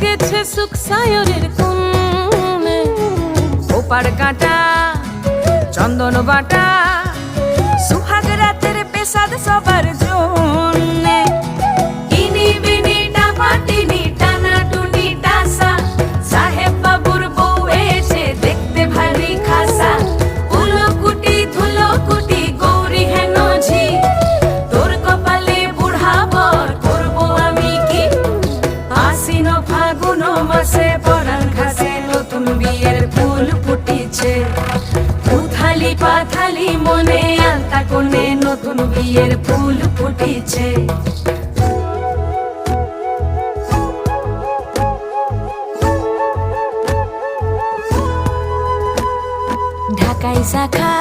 জেগেছে সুখ সায়রের কোণে, ওপার কাঁটা চন্দন বাটা সুহাগ রাতের পেশাদ সবার জন্যে। ইনি বিনি টাপাটিনি টানা টুনি টাসা, সাহেব বাবুর বউ এসে দেখতে ভারী খাসা। উলকুটি ধুলকুটি গৌরী হেন ঝি, তোর কপালে বুড়া বর করবো আমি কি। আশ্বিন ফাগুন মাসে পরাণ ঘাসে নতুন বিয়ের ফুল ফুটিছে। উথালি পাথালি মনে আলতা কোণে নতুন বিয়ের ফুল ফুটিছে। ঢাকাই শাখা